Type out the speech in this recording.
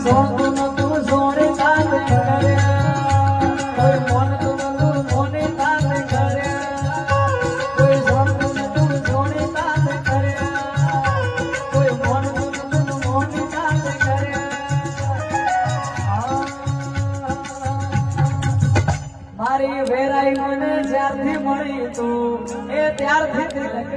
સોણતું નતું સોણે કાંતે કર્યા, કોઈ મોનતું નતું મોને કાંતે કર્યા, કોઈ સોણતું નતું સોણે કાંતે કર્યા, કોઈ મોનતું નતું મોને કાંતે કર્યા. મારી વેરાઈ મને જ્યારથી મળી તું એ ત્યારથી તિલક